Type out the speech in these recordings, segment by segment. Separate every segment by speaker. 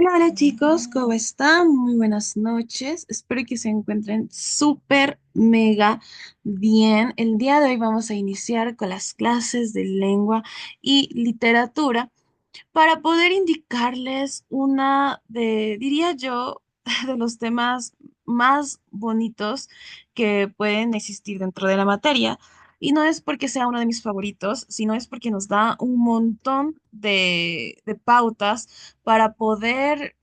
Speaker 1: Hola, hola chicos, ¿cómo están? Muy buenas noches. Espero que se encuentren súper, mega bien. El día de hoy vamos a iniciar con las clases de lengua y literatura para poder indicarles una de, diría yo, de los temas más bonitos que pueden existir dentro de la materia. Y no es porque sea uno de mis favoritos, sino es porque nos da un montón de pautas para poder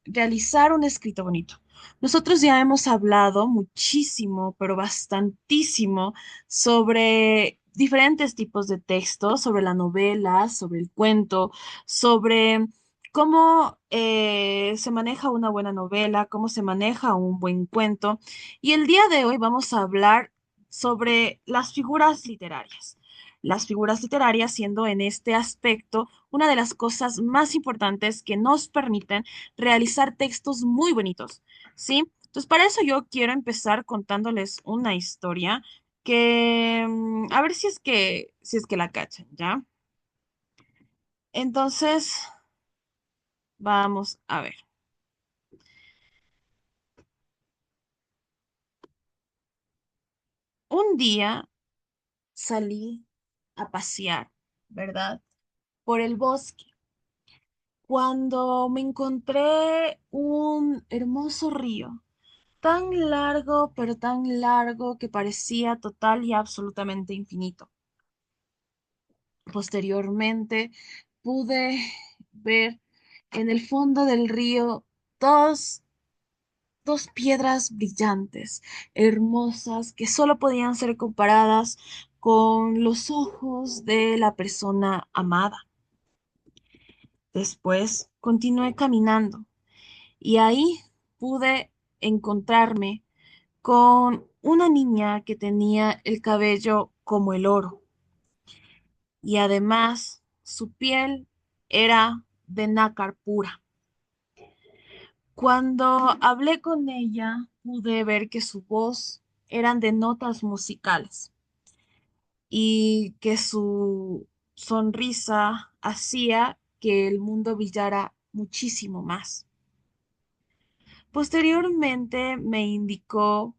Speaker 1: realizar un escrito bonito. Nosotros ya hemos hablado muchísimo, pero bastantísimo, sobre diferentes tipos de textos, sobre la novela, sobre el cuento, sobre cómo se maneja una buena novela, cómo se maneja un buen cuento. Y el día de hoy vamos a hablar sobre las figuras literarias. Las figuras literarias siendo en este aspecto una de las cosas más importantes que nos permiten realizar textos muy bonitos, ¿sí? Entonces, para eso yo quiero empezar contándoles una historia que, a ver si es que la cachan, ¿ya? Entonces, vamos a ver. Un día salí a pasear, ¿verdad? Por el bosque, cuando me encontré un hermoso río, tan largo, pero tan largo que parecía total y absolutamente infinito. Posteriormente pude ver en el fondo del río dos, dos piedras brillantes, hermosas, que solo podían ser comparadas con los ojos de la persona amada. Después continué caminando y ahí pude encontrarme con una niña que tenía el cabello como el oro y además su piel era de nácar pura. Cuando hablé con ella, pude ver que su voz eran de notas musicales y que su sonrisa hacía que el mundo brillara muchísimo más. Posteriormente me indicó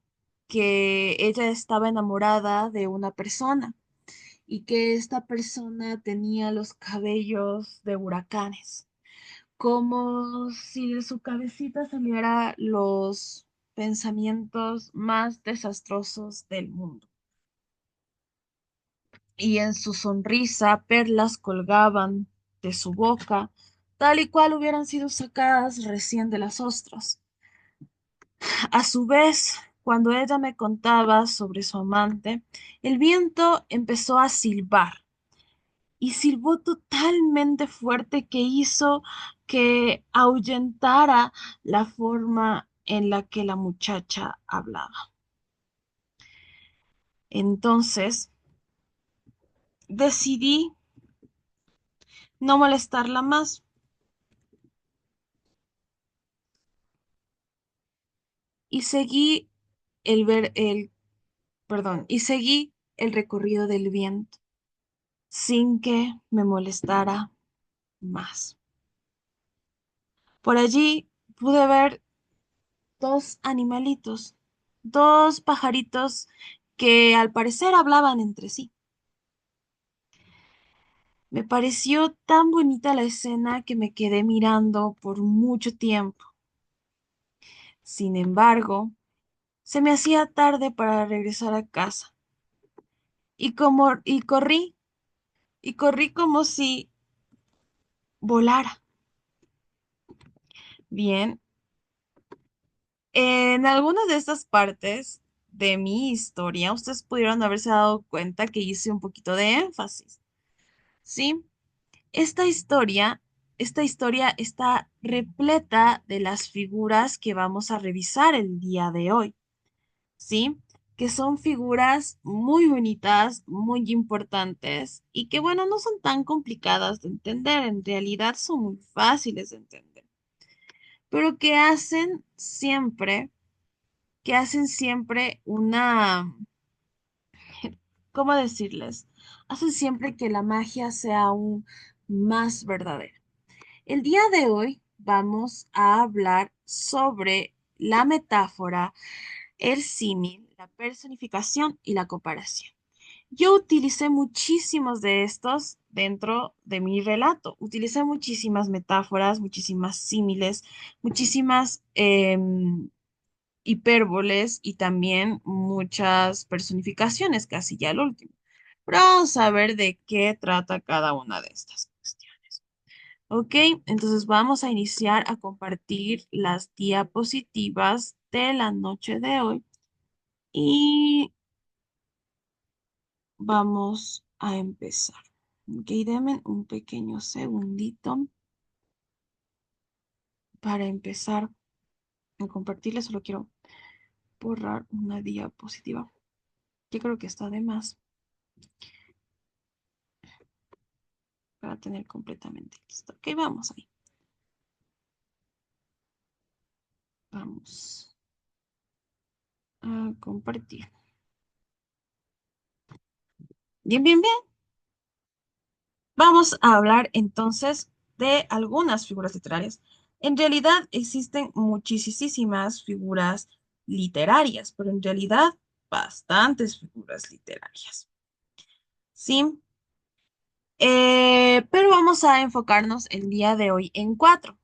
Speaker 1: que ella estaba enamorada de una persona y que esta persona tenía los cabellos de huracanes, como si de su cabecita saliera los pensamientos más desastrosos del mundo. Y en su sonrisa perlas colgaban de su boca, tal y cual hubieran sido sacadas recién de las ostras. A su vez, cuando ella me contaba sobre su amante, el viento empezó a silbar y silbó totalmente fuerte que hizo que ahuyentara la forma en la que la muchacha hablaba. Entonces decidí no molestarla más y seguí y seguí el recorrido del viento sin que me molestara más. Por allí pude ver dos animalitos, dos pajaritos que al parecer hablaban entre sí. Me pareció tan bonita la escena que me quedé mirando por mucho tiempo. Sin embargo, se me hacía tarde para regresar a casa y corrí como si volara. Bien, en algunas de estas partes de mi historia, ustedes pudieron haberse dado cuenta que hice un poquito de énfasis, ¿sí? Esta historia, esta historia está repleta de las figuras que vamos a revisar el día de hoy, ¿sí? Que son figuras muy bonitas, muy importantes y que, bueno, no son tan complicadas de entender, en realidad son muy fáciles de entender, pero que hacen siempre una, ¿cómo decirles? Hacen siempre que la magia sea aún más verdadera. El día de hoy vamos a hablar sobre la metáfora, el símil, la personificación y la comparación. Yo utilicé muchísimos de estos dentro de mi relato. Utilicé muchísimas metáforas, muchísimas símiles, muchísimas hipérboles y también muchas personificaciones, casi ya el último. Pero vamos a ver de qué trata cada una de estas cuestiones. Ok, entonces vamos a iniciar a compartir las diapositivas de la noche de hoy y vamos a empezar. Ok, denme un pequeño segundito para empezar a compartirles. Solo quiero borrar una diapositiva. Yo creo que está de más para tener completamente listo. Ok, vamos ahí. Vamos a compartir. Bien, bien, bien. Vamos a hablar entonces de algunas figuras literarias. En realidad existen muchísimas figuras literarias, pero en realidad bastantes figuras literarias. ¿Sí? Pero vamos a enfocarnos el día de hoy en cuatro.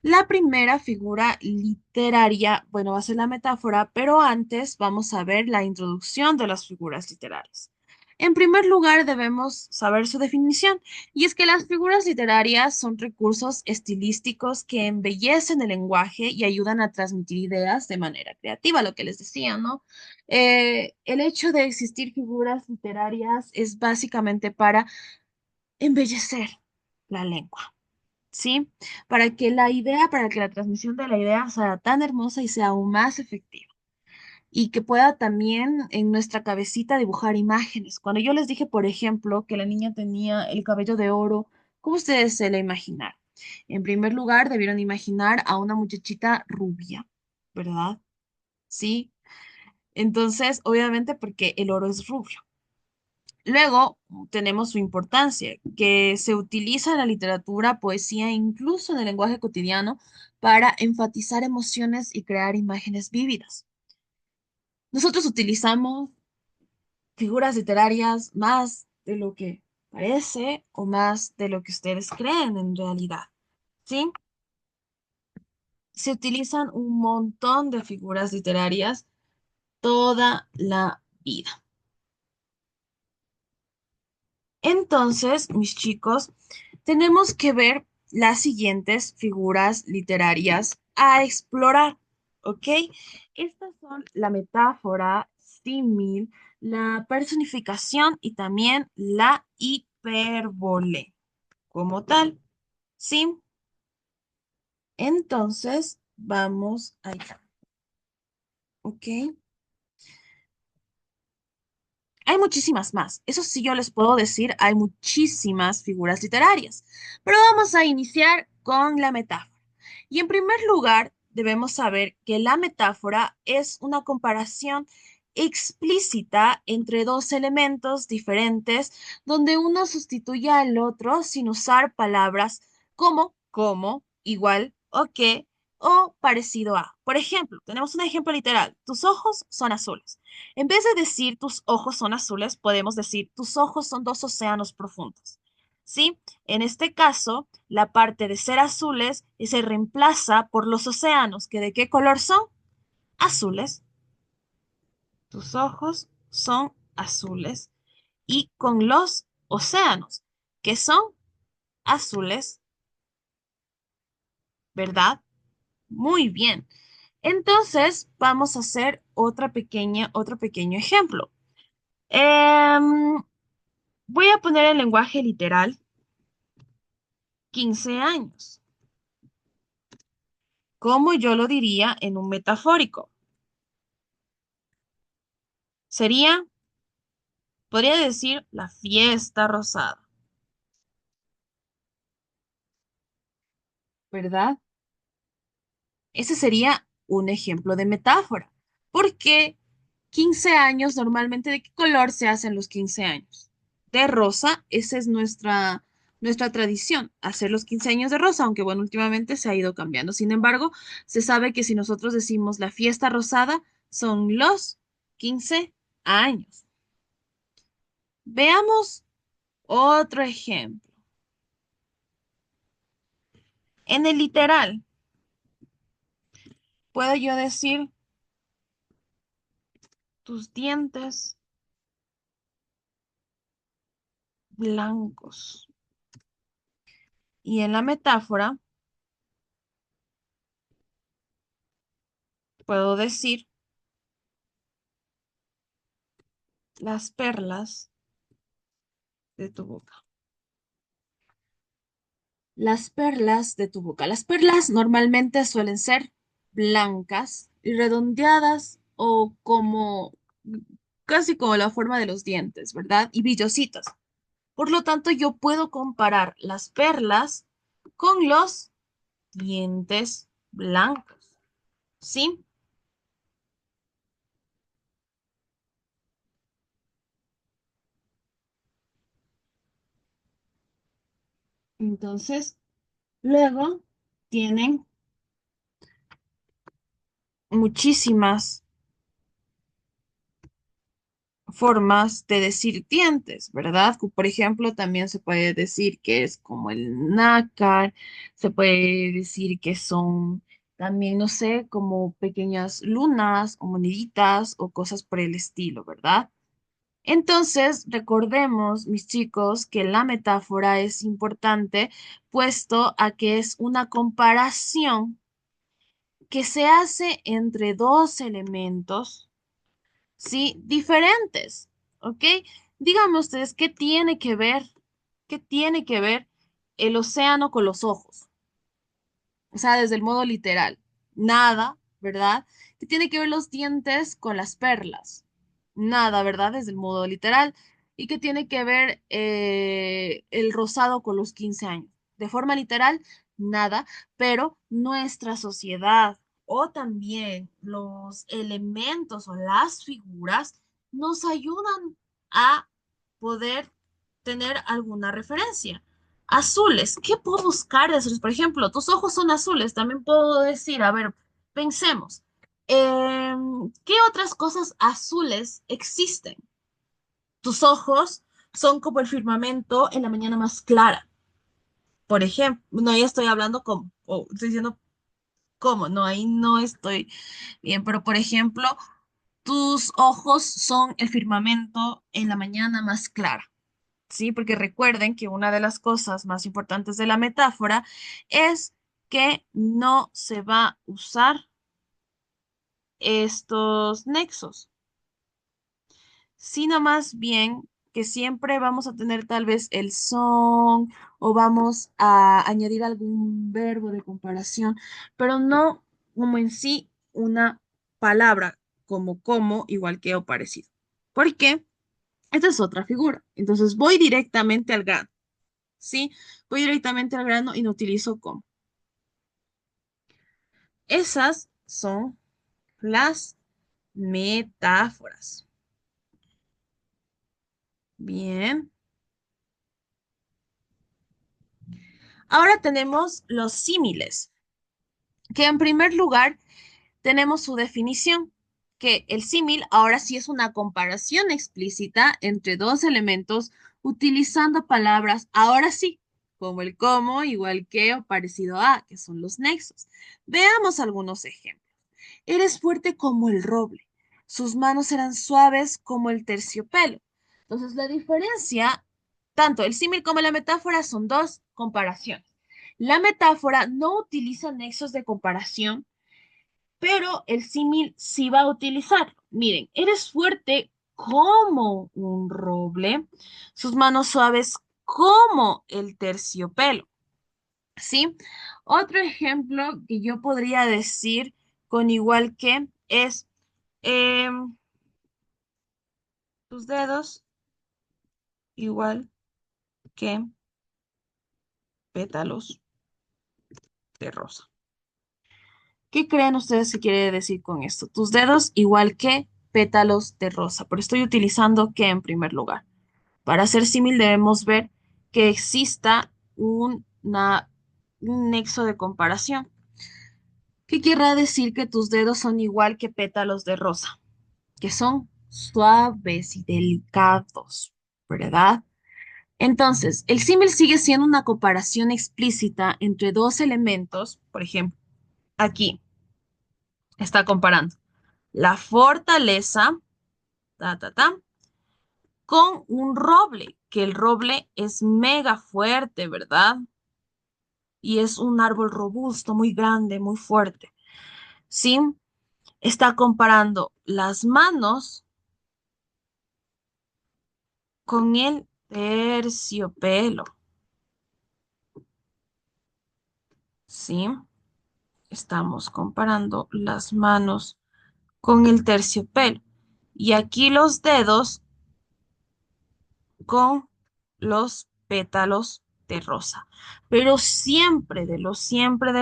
Speaker 1: La primera figura literaria, bueno, va a ser la metáfora, pero antes vamos a ver la introducción de las figuras literarias. En primer lugar, debemos saber su definición, y es que las figuras literarias son recursos estilísticos que embellecen el lenguaje y ayudan a transmitir ideas de manera creativa, lo que les decía, ¿no? El hecho de existir figuras literarias es básicamente para embellecer la lengua. ¿Sí? Para que la idea, para que la transmisión de la idea sea tan hermosa y sea aún más efectiva. Y que pueda también en nuestra cabecita dibujar imágenes. Cuando yo les dije, por ejemplo, que la niña tenía el cabello de oro, ¿cómo ustedes se la imaginaron? En primer lugar, debieron imaginar a una muchachita rubia, ¿verdad? Sí. Entonces, obviamente, porque el oro es rubio. Luego tenemos su importancia, que se utiliza en la literatura, poesía e incluso en el lenguaje cotidiano para enfatizar emociones y crear imágenes vívidas. Nosotros utilizamos figuras literarias más de lo que parece o más de lo que ustedes creen en realidad, ¿sí? Se utilizan un montón de figuras literarias toda la vida. Entonces, mis chicos, tenemos que ver las siguientes figuras literarias a explorar, ¿ok? Estas son la metáfora, símil, la personificación y también la hipérbole como tal, ¿sí? Entonces, vamos allá, ¿ok? Hay muchísimas más. Eso sí yo les puedo decir, hay muchísimas figuras literarias. Pero vamos a iniciar con la metáfora. Y en primer lugar, debemos saber que la metáfora es una comparación explícita entre dos elementos diferentes donde uno sustituye al otro sin usar palabras como, igual o que o parecido a. Por ejemplo, tenemos un ejemplo literal. Tus ojos son azules. En vez de decir tus ojos son azules, podemos decir tus ojos son dos océanos profundos. ¿Sí? En este caso, la parte de ser azules se reemplaza por los océanos, que ¿de qué color son? Azules. Tus ojos son azules. Y con los océanos, que son azules, ¿verdad? Muy bien. Entonces, vamos a hacer otro pequeño ejemplo. Em, Voy a poner el lenguaje literal 15 años. ¿Cómo yo lo diría en un metafórico? Sería, podría decir, la fiesta rosada, ¿verdad? Ese sería un ejemplo de metáfora. Porque 15 años, normalmente, ¿de qué color se hacen los 15 años? De rosa, esa es nuestra nuestra tradición, hacer los 15 años de rosa, aunque bueno, últimamente se ha ido cambiando. Sin embargo, se sabe que si nosotros decimos la fiesta rosada, son los 15 años. Veamos otro ejemplo. En el literal, puedo yo decir tus dientes blancos. Y en la metáfora, puedo decir las perlas de tu boca. Las perlas de tu boca. Las perlas normalmente suelen ser blancas y redondeadas o como casi como la forma de los dientes, ¿verdad? Y brillositas. Por lo tanto, yo puedo comparar las perlas con los dientes blancos, ¿sí? Entonces, luego tienen muchísimas formas de decir dientes, ¿verdad? Por ejemplo, también se puede decir que es como el nácar, se puede decir que son también, no sé, como pequeñas lunas o moneditas o cosas por el estilo, ¿verdad? Entonces, recordemos, mis chicos, que la metáfora es importante, puesto a que es una comparación que se hace entre dos elementos, ¿sí? Diferentes, ¿ok? Díganme ustedes, qué tiene que ver el océano con los ojos? O sea, desde el modo literal, nada, ¿verdad? ¿Qué tiene que ver los dientes con las perlas? Nada, ¿verdad? Desde el modo literal. ¿Y qué tiene que ver el rosado con los 15 años? De forma literal, nada, pero nuestra sociedad o también los elementos o las figuras nos ayudan a poder tener alguna referencia. Azules, ¿qué puedo buscar de azules? Por ejemplo, tus ojos son azules, también puedo decir, a ver, pensemos, ¿qué otras cosas azules existen? Tus ojos son como el firmamento en la mañana más clara, por ejemplo, no, ya estoy hablando como, o estoy diciendo cómo, no, ahí no estoy bien, pero por ejemplo, tus ojos son el firmamento en la mañana más clara. ¿Sí? Porque recuerden que una de las cosas más importantes de la metáfora es que no se va a usar estos nexos, sino más bien que siempre vamos a tener tal vez el son o vamos a añadir algún verbo de comparación, pero no como en sí una palabra como, igual que o parecido. ¿Por qué? Esta es otra figura. Entonces voy directamente al grano. ¿Sí? Voy directamente al grano y no utilizo como. Esas son las metáforas. Bien. Ahora tenemos los símiles, que en primer lugar tenemos su definición, que el símil ahora sí es una comparación explícita entre dos elementos utilizando palabras, ahora sí, como el como, igual que o parecido a, que son los nexos. Veamos algunos ejemplos. Eres fuerte como el roble. Sus manos eran suaves como el terciopelo. Entonces, la diferencia, tanto el símil como la metáfora son dos comparaciones. La metáfora no utiliza nexos de comparación, pero el símil sí va a utilizar. Miren, eres fuerte como un roble, sus manos suaves como el terciopelo. ¿Sí? Otro ejemplo que yo podría decir con igual que es tus dedos igual que pétalos de rosa. ¿Qué creen ustedes que quiere decir con esto? Tus dedos igual que pétalos de rosa, pero estoy utilizando que en primer lugar. Para hacer símil debemos ver que exista un nexo de comparación. ¿Qué querrá decir que tus dedos son igual que pétalos de rosa? Que son suaves y delicados, ¿verdad? Entonces, el símil sigue siendo una comparación explícita entre dos elementos. Por ejemplo, aquí está comparando la fortaleza, ta, ta, ta, con un roble, que el roble es mega fuerte, ¿verdad? Y es un árbol robusto, muy grande, muy fuerte, ¿sí? Está comparando las manos con el terciopelo, ¿sí? Estamos comparando las manos con el terciopelo. Y aquí los dedos con los pétalos de rosa. Pero siempre, siempre,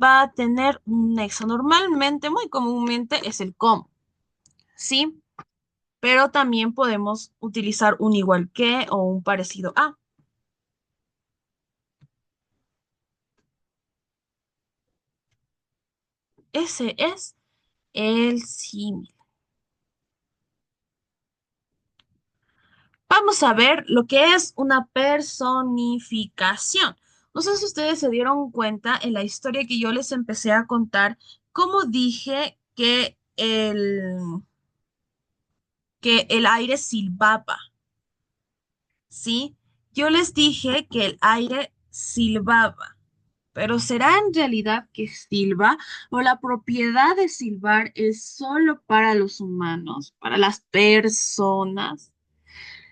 Speaker 1: va a tener un nexo. Normalmente, muy comúnmente, es el como, ¿sí? Pero también podemos utilizar un igual que o un parecido a. Ese es el símil. Vamos a ver lo que es una personificación. No sé si ustedes se dieron cuenta en la historia que yo les empecé a contar, cómo dije que el aire silbaba, ¿sí? Yo les dije que el aire silbaba, pero ¿será en realidad que silba o la propiedad de silbar es solo para los humanos, para las personas?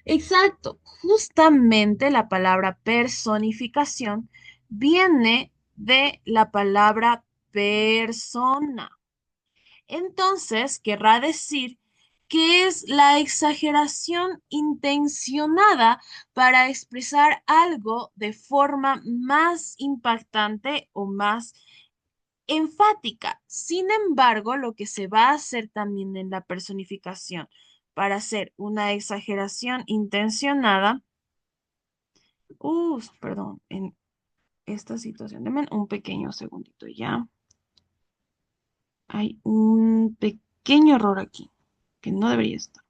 Speaker 1: Exacto, justamente la palabra personificación viene de la palabra persona. Entonces, querrá decir que es la exageración intencionada para expresar algo de forma más impactante o más enfática. Sin embargo, lo que se va a hacer también en la personificación para hacer una exageración intencionada, perdón, en esta situación, denme un pequeño segundito ya. Hay un pequeño error aquí que no debería estar.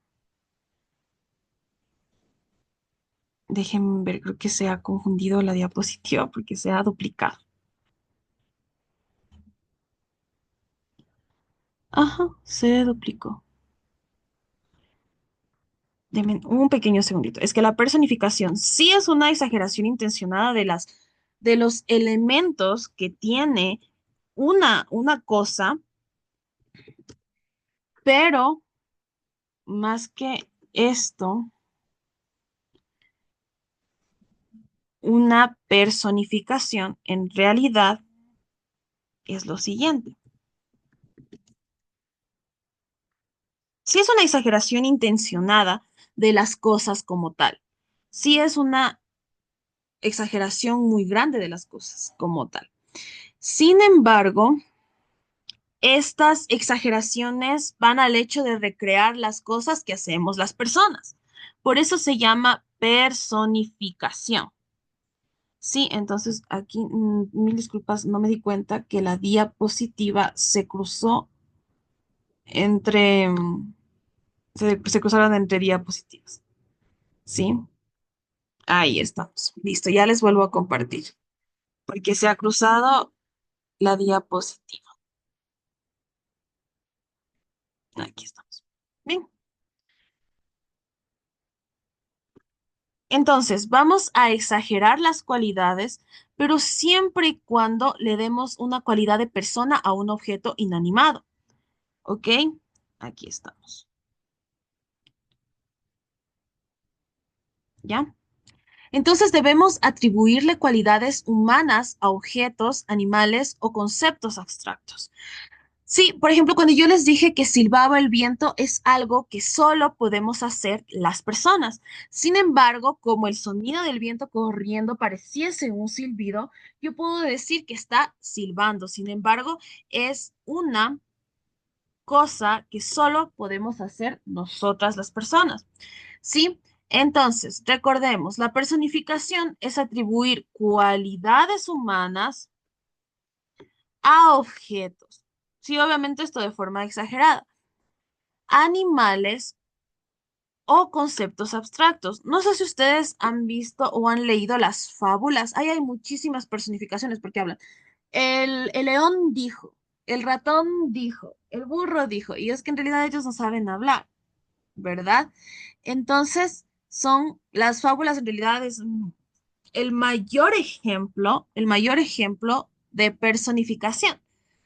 Speaker 1: Déjenme ver, creo que se ha confundido la diapositiva porque se ha duplicado. Ajá, se duplicó. Denme un pequeño segundito. Es que la personificación sí es una exageración intencionada de los elementos que tiene una cosa, pero más que esto, una personificación en realidad es lo siguiente. Sí es una exageración intencionada de las cosas como tal. Sí es una exageración muy grande de las cosas como tal. Sin embargo, estas exageraciones van al hecho de recrear las cosas que hacemos las personas. Por eso se llama personificación. Sí, entonces aquí, mil disculpas, no me di cuenta que la diapositiva se cruzó entre, se cruzaron entre diapositivas. Sí, ahí estamos. Listo, ya les vuelvo a compartir, porque se ha cruzado la diapositiva. Aquí estamos. Bien. Entonces, vamos a exagerar las cualidades, pero siempre y cuando le demos una cualidad de persona a un objeto inanimado. ¿Ok? Aquí estamos. ¿Ya? Entonces debemos atribuirle cualidades humanas a objetos, animales o conceptos abstractos. Sí, por ejemplo, cuando yo les dije que silbaba el viento es algo que solo podemos hacer las personas. Sin embargo, como el sonido del viento corriendo pareciese un silbido, yo puedo decir que está silbando. Sin embargo, es una cosa que solo podemos hacer nosotras las personas. ¿Sí? Entonces, recordemos, la personificación es atribuir cualidades humanas a objetos. Sí, obviamente esto de forma exagerada. Animales o conceptos abstractos. No sé si ustedes han visto o han leído las fábulas. Ahí hay muchísimas personificaciones porque hablan. El león dijo, el ratón dijo, el burro dijo, y es que en realidad ellos no saben hablar, ¿verdad? Entonces, son las fábulas en realidad es el mayor ejemplo de personificación.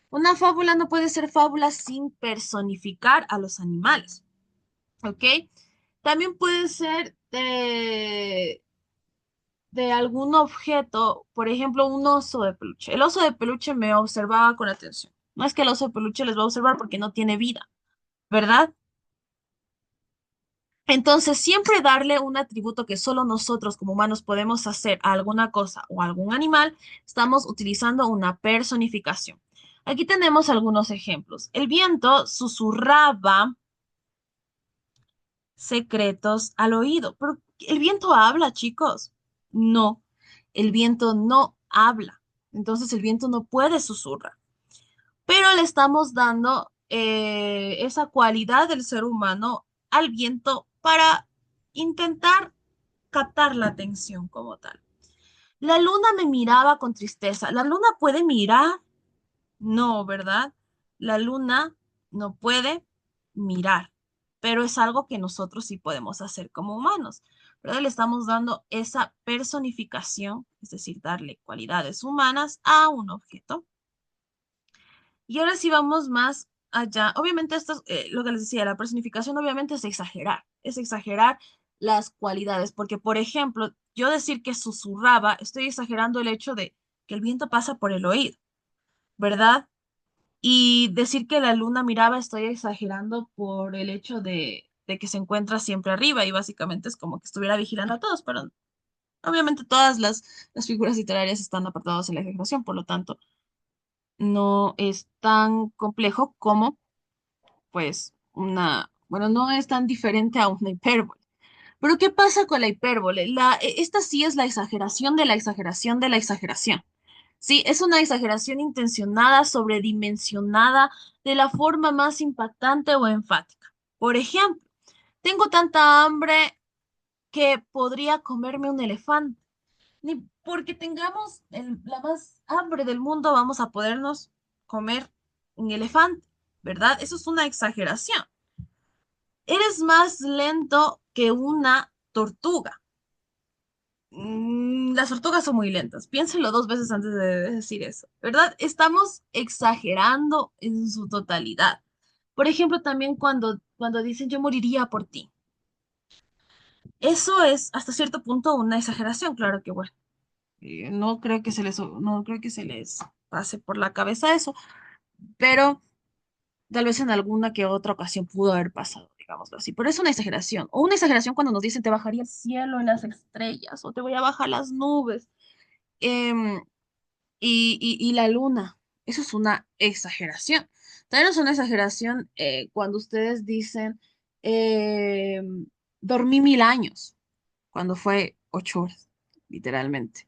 Speaker 1: Una fábula no puede ser fábula sin personificar a los animales, ¿ok? También puede ser de algún objeto, por ejemplo, un oso de peluche. El oso de peluche me observaba con atención. No es que el oso de peluche les va a observar porque no tiene vida, ¿verdad? Entonces, siempre darle un atributo que solo nosotros como humanos podemos hacer a alguna cosa o a algún animal, estamos utilizando una personificación. Aquí tenemos algunos ejemplos. El viento susurraba secretos al oído. Pero el viento habla, chicos. No, el viento no habla. Entonces el viento no puede susurrar. Pero le estamos dando esa cualidad del ser humano al viento para intentar captar la atención como tal. La luna me miraba con tristeza. ¿La luna puede mirar? No, ¿verdad? La luna no puede mirar, pero es algo que nosotros sí podemos hacer como humanos, ¿verdad? Le estamos dando esa personificación, es decir, darle cualidades humanas a un objeto. Y ahora sí vamos más allá. Obviamente esto es lo que les decía, la personificación obviamente es exagerar las cualidades, porque por ejemplo, yo decir que susurraba, estoy exagerando el hecho de que el viento pasa por el oído, ¿verdad? Y decir que la luna miraba, estoy exagerando por el hecho de que se encuentra siempre arriba y básicamente es como que estuviera vigilando a todos, pero obviamente todas las figuras literarias están apartadas en la exageración, por lo tanto, no es tan complejo como, pues, bueno, no es tan diferente a una hipérbole. Pero ¿qué pasa con la hipérbole? Esta sí es la exageración de la exageración de la exageración. Sí, es una exageración intencionada, sobredimensionada, de la forma más impactante o enfática. Por ejemplo, tengo tanta hambre que podría comerme un elefante. Ni porque tengamos la más hambre del mundo vamos a podernos comer un elefante, ¿verdad? Eso es una exageración. Eres más lento que una tortuga. Las tortugas son muy lentas. Piénselo dos veces antes de decir eso, ¿verdad? Estamos exagerando en su totalidad. Por ejemplo, también cuando dicen yo moriría por ti. Eso es hasta cierto punto una exageración, claro que bueno. No creo que se les pase por la cabeza eso, pero tal vez en alguna que otra ocasión pudo haber pasado, digámoslo así. Pero es una exageración. O una exageración cuando nos dicen te bajaría el cielo en las estrellas o te voy a bajar las nubes. Em, y la luna. Eso es una exageración. También es una exageración cuando ustedes dicen eh, dormí 1000 años, cuando fue 8 horas, literalmente.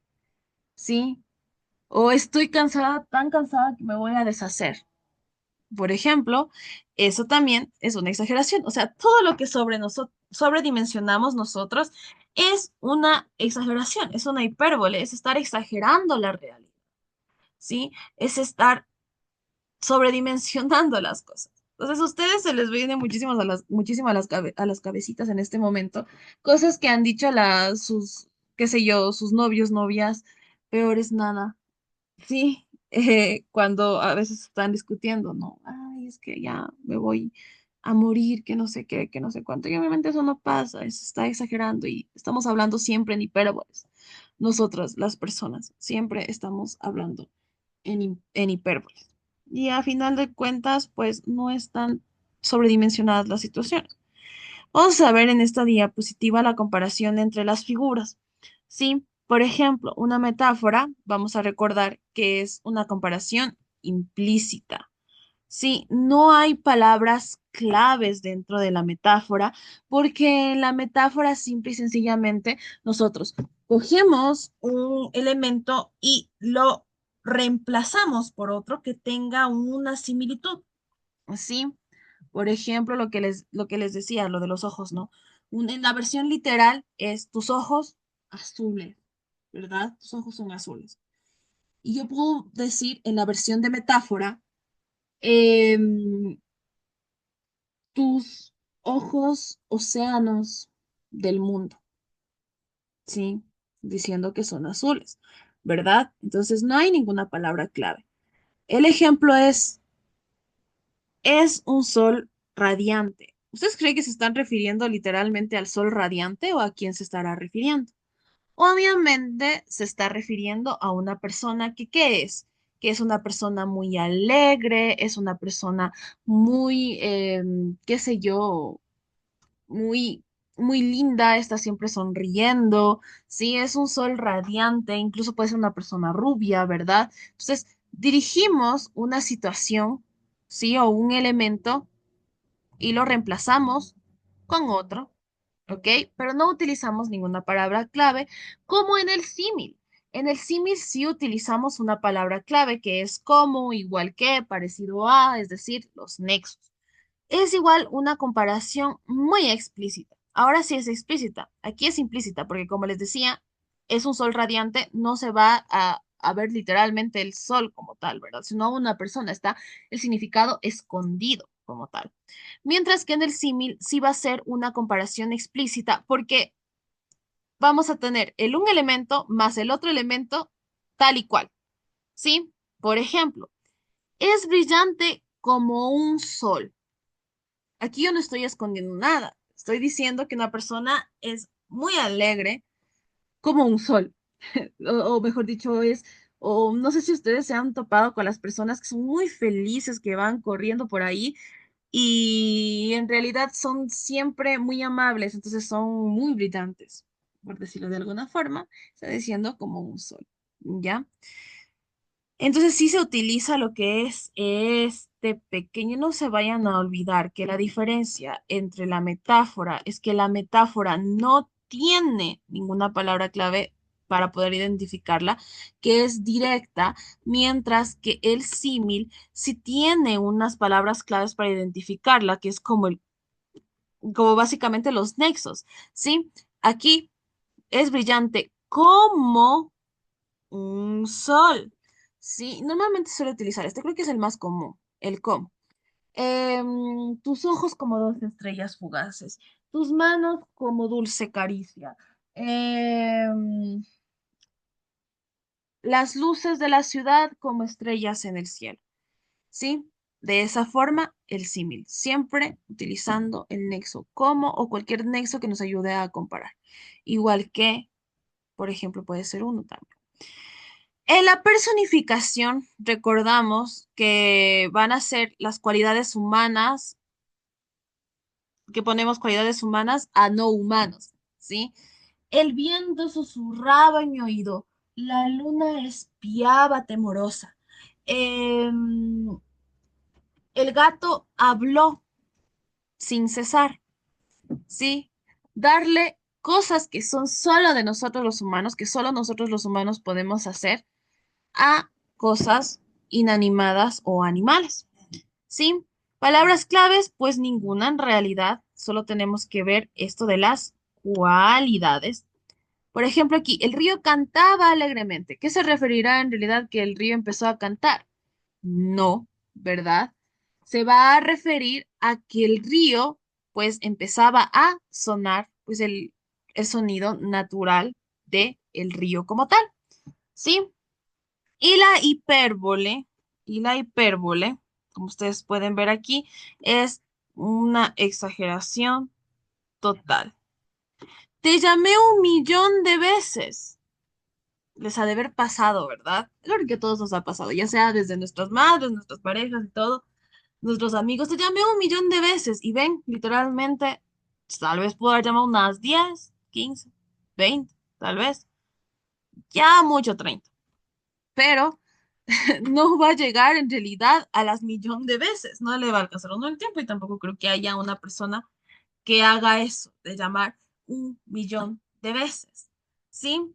Speaker 1: ¿Sí? O estoy cansada, tan cansada que me voy a deshacer. Por ejemplo, eso también es una exageración. O sea, todo lo que sobredimensionamos nosotros es una exageración, es una hipérbole, es estar exagerando la realidad. ¿Sí? Es estar sobredimensionando las cosas. Entonces, a ustedes se les viene muchísimo a las cabecitas en este momento, cosas que han dicho qué sé yo, sus novios, novias, peor es nada. Sí, cuando a veces están discutiendo, no, ay, es que ya me voy a morir, que no sé qué, que no sé cuánto. Y obviamente eso no pasa, se está exagerando y estamos hablando siempre en hipérboles. Nosotras, las personas, siempre estamos hablando en hipérboles. Y a final de cuentas, pues no están sobredimensionadas las situaciones. Vamos a ver en esta diapositiva la comparación entre las figuras. Sí, por ejemplo, una metáfora, vamos a recordar que es una comparación implícita. Sí, no hay palabras claves dentro de la metáfora, porque en la metáfora simple y sencillamente nosotros cogemos un elemento y lo reemplazamos por otro que tenga una similitud. ¿Sí? Por ejemplo, lo que les decía, lo de los ojos, ¿no? En la versión literal es tus ojos azules, ¿verdad? Tus ojos son azules. Y yo puedo decir en la versión de metáfora, em, tus ojos océanos del mundo, ¿sí? Diciendo que son azules, ¿verdad? Entonces no hay ninguna palabra clave. El ejemplo es un sol radiante. ¿Ustedes creen que se están refiriendo literalmente al sol radiante o a quién se estará refiriendo? Obviamente se está refiriendo a una persona que, ¿qué es? Que es una persona muy alegre, es una persona muy, qué sé yo, muy, muy linda, está siempre sonriendo, sí, es un sol radiante, incluso puede ser una persona rubia, ¿verdad? Entonces, dirigimos una situación, sí, o un elemento y lo reemplazamos con otro, ¿ok? Pero no utilizamos ninguna palabra clave como en el símil. En el símil sí utilizamos una palabra clave que es como, igual que, parecido a, es decir, los nexos. Es igual una comparación muy explícita. Ahora sí es explícita. Aquí es implícita porque, como les decía, es un sol radiante, no se va a ver literalmente el sol como tal, ¿verdad? Sino una persona, está el significado escondido como tal. Mientras que en el símil sí va a ser una comparación explícita porque vamos a tener el un elemento más el otro elemento tal y cual, ¿sí? Por ejemplo, es brillante como un sol. Aquí yo no estoy escondiendo nada. Estoy diciendo que una persona es muy alegre como un sol. O mejor dicho, o no sé si ustedes se han topado con las personas que son muy felices, que van corriendo por ahí y en realidad son siempre muy amables, entonces son muy brillantes, por decirlo de alguna forma, está diciendo como un sol, ¿ya? Entonces sí se utiliza lo que es este pequeño, no se vayan a olvidar que la diferencia entre la metáfora es que la metáfora no tiene ninguna palabra clave para poder identificarla, que es directa, mientras que el símil sí tiene unas palabras claves para identificarla, que es como básicamente los nexos, ¿sí? Aquí es brillante como un sol. Sí, normalmente suelo utilizar este, creo que es el más común, el com. Tus ojos como dos estrellas fugaces, tus manos como dulce caricia, em, las luces de la ciudad como estrellas en el cielo. ¿Sí? De esa forma, el símil, siempre utilizando el nexo como o cualquier nexo que nos ayude a comparar. Igual que, por ejemplo, puede ser uno también. En la personificación, recordamos que van a ser las cualidades humanas, que ponemos cualidades humanas a no humanos, ¿sí? El viento susurraba en mi oído, la luna espiaba temorosa. Em, el gato habló sin cesar, ¿sí? Darle cosas que son solo de nosotros los humanos, que solo nosotros los humanos podemos hacer a cosas inanimadas o animales. ¿Sí? Palabras claves, pues ninguna en realidad, solo tenemos que ver esto de las cualidades. Por ejemplo, aquí, el río cantaba alegremente. ¿Qué se referirá en realidad que el río empezó a cantar? No, ¿verdad? Se va a referir a que el río, pues, empezaba a sonar, pues, el sonido natural de el río como tal, ¿sí? Y la hipérbole, como ustedes pueden ver aquí, es una exageración total. Te llamé 1 millón de veces. Les ha de haber pasado, ¿verdad? Claro que a todos nos ha pasado, ya sea desde nuestras madres, nuestras parejas y todo, nuestros amigos. Te llamé 1 millón de veces y ven, literalmente, tal vez puedo haber llamado unas 10, 15, 20, tal vez, ya mucho 30. Pero no va a llegar en realidad a las millón de veces, no le va a alcanzar uno el tiempo y tampoco creo que haya una persona que haga eso, de llamar un millón de veces, ¿sí?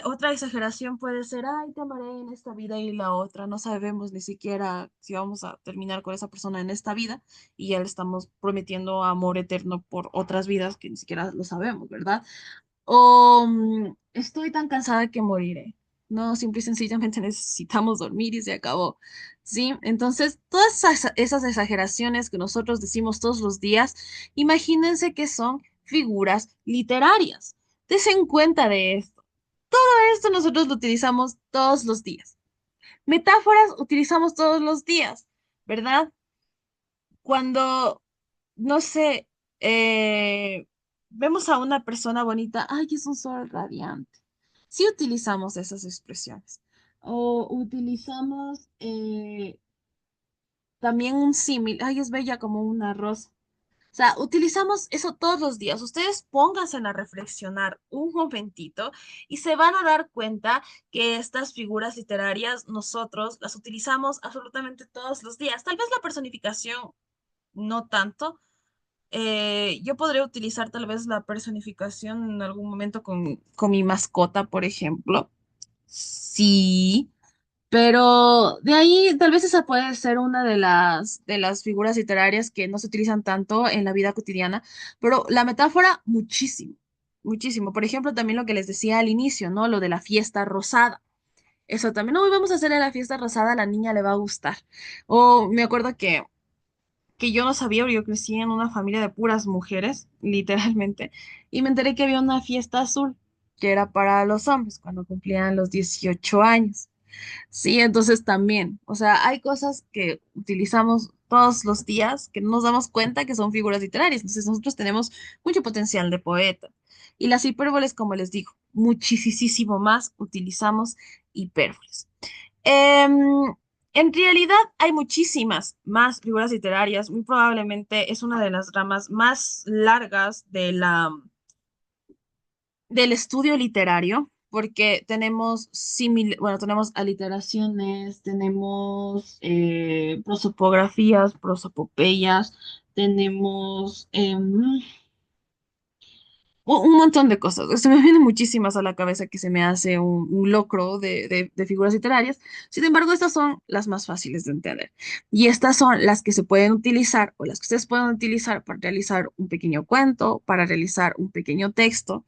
Speaker 1: Otra exageración puede ser, ay, te amaré en esta vida y la otra. No sabemos ni siquiera si vamos a terminar con esa persona en esta vida y ya le estamos prometiendo amor eterno por otras vidas que ni siquiera lo sabemos, ¿verdad? O estoy tan cansada que moriré. No, simple y sencillamente necesitamos dormir y se acabó. ¿Sí? Entonces, todas esas exageraciones que nosotros decimos todos los días, imagínense que son figuras literarias. Desen cuenta de esto. Esto nosotros lo utilizamos todos los días. Metáforas utilizamos todos los días, ¿verdad? Cuando, no sé, vemos a una persona bonita, ay, es un sol radiante. Sí utilizamos esas expresiones. O utilizamos también un símil, ay, es bella como una rosa. O sea, utilizamos eso todos los días. Ustedes pónganse a reflexionar un momentito y se van a dar cuenta que estas figuras literarias nosotros las utilizamos absolutamente todos los días. Tal vez la personificación no tanto. Yo podría utilizar tal vez la personificación en algún momento con mi mascota, por ejemplo. Sí, pero de ahí tal vez esa puede ser una de las figuras literarias que no se utilizan tanto en la vida cotidiana, pero la metáfora muchísimo, muchísimo. Por ejemplo, también lo que les decía al inicio, ¿no? Lo de la fiesta rosada. Eso también, no, hoy vamos a hacer la fiesta rosada, a la niña le va a gustar. O me acuerdo que yo no sabía, pero yo crecí en una familia de puras mujeres, literalmente, y me enteré que había una fiesta azul, que era para los hombres, cuando cumplían los 18 años. Sí, entonces también, o sea, hay cosas que utilizamos todos los días que no nos damos cuenta que son figuras literarias. Entonces nosotros tenemos mucho potencial de poeta. Y las hipérboles, como les digo, muchísimo más utilizamos hipérboles. En realidad hay muchísimas más figuras literarias. Muy probablemente es una de las ramas más largas de del estudio literario, porque tenemos bueno, tenemos aliteraciones, tenemos prosopografías, prosopopeyas, tenemos un montón de cosas. Se me vienen muchísimas a la cabeza que se me hace un locro de figuras literarias. Sin embargo, estas son las más fáciles de entender. Y estas son las que se pueden utilizar o las que ustedes pueden utilizar para realizar un pequeño cuento, para realizar un pequeño texto.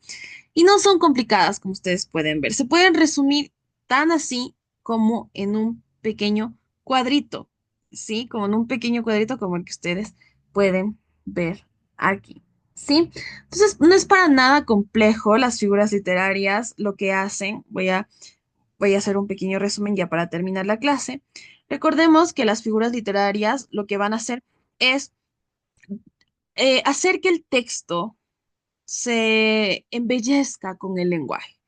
Speaker 1: Y no son complicadas como ustedes pueden ver. Se pueden resumir tan así como en un pequeño cuadrito, ¿sí? Como en un pequeño cuadrito como el que ustedes pueden ver aquí, ¿sí? Entonces, no es para nada complejo las figuras literarias, lo que hacen. Voy a hacer un pequeño resumen ya para terminar la clase. Recordemos que las figuras literarias lo que van a hacer es hacer que el texto se embellezca con el lenguaje.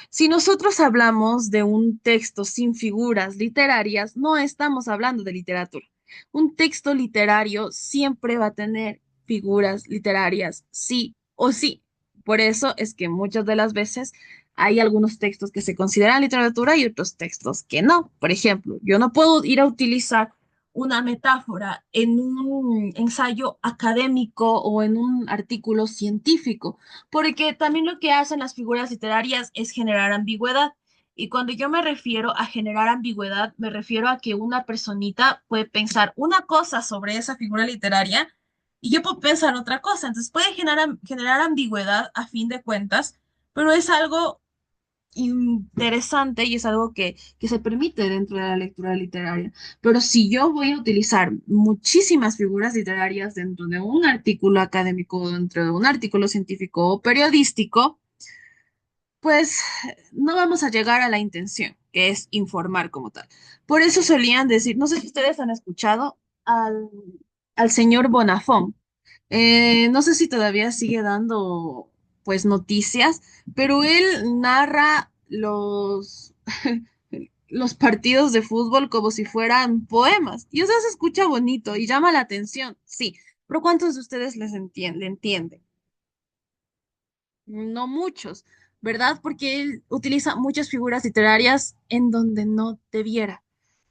Speaker 1: Si nosotros hablamos de un texto sin figuras literarias, no estamos hablando de literatura. Un texto literario siempre va a tener figuras literarias, sí o sí. Por eso es que muchas de las veces hay algunos textos que se consideran literatura y otros textos que no. Por ejemplo, yo no puedo ir a utilizar una metáfora en un ensayo académico o en un artículo científico porque también lo que hacen las figuras literarias es generar ambigüedad. Y cuando yo me refiero a generar ambigüedad, me refiero a que una personita puede pensar una cosa sobre esa figura literaria y yo puedo pensar otra cosa. Entonces puede generar ambigüedad a fin de cuentas, pero es algo interesante y es algo que se permite dentro de la lectura literaria. Pero si yo voy a utilizar muchísimas figuras literarias dentro de un artículo académico, dentro de un artículo científico o periodístico, pues no vamos a llegar a la intención, que es informar como tal. Por eso solían decir, no sé si ustedes han escuchado al señor Bonafón. No sé si todavía sigue dando pues noticias, pero él narra los partidos de fútbol como si fueran poemas. Y eso se escucha bonito y llama la atención, sí, pero ¿cuántos de ustedes le entienden? No muchos. ¿verdad? Porque él utiliza muchas figuras literarias en donde no debiera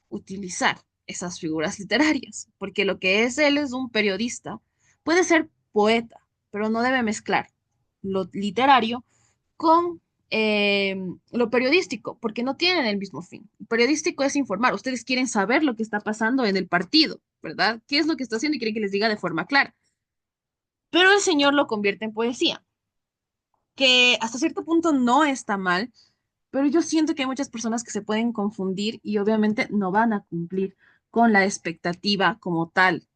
Speaker 1: utilizar esas figuras literarias, porque lo que es él es un periodista, puede ser poeta, pero no debe mezclar lo literario con lo periodístico, porque no tienen el mismo fin. El periodístico es informar, ustedes quieren saber lo que está pasando en el partido, ¿verdad? ¿Qué es lo que está haciendo y quieren que les diga de forma clara? Pero el señor lo convierte en poesía, que hasta cierto punto no está mal, pero yo siento que hay muchas personas que se pueden confundir y obviamente no van a cumplir con la expectativa como tal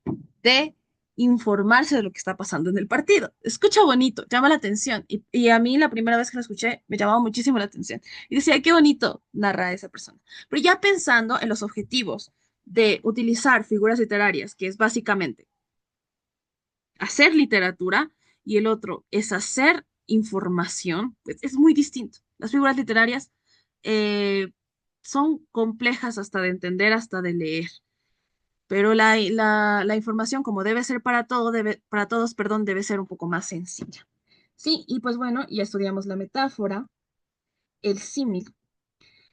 Speaker 1: de informarse de lo que está pasando en el partido. Escucha bonito, llama la atención. Y a mí la primera vez que lo escuché me llamaba muchísimo la atención. Y decía, qué bonito narra esa persona. Pero ya pensando en los objetivos de utilizar figuras literarias, que es básicamente hacer literatura y el otro es hacer información, pues es muy distinto. Las figuras literarias eh, son complejas hasta de entender, hasta de leer, pero la información, como debe ser para todo, para todos, perdón, debe ser un poco más sencilla. Sí, y pues bueno, ya estudiamos la metáfora, el símil,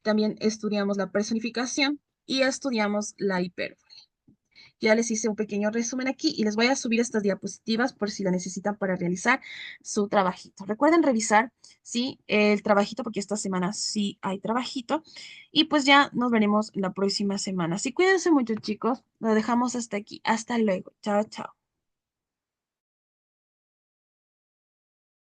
Speaker 1: también estudiamos la personificación y estudiamos la hipérbole. Ya les hice un pequeño resumen aquí y les voy a subir estas diapositivas por si la necesitan para realizar su trabajito. Recuerden revisar, sí, el trabajito porque esta semana sí hay trabajito y pues ya nos veremos la próxima semana. Sí, cuídense mucho, chicos. Lo dejamos hasta aquí. Hasta luego. Chao, chao.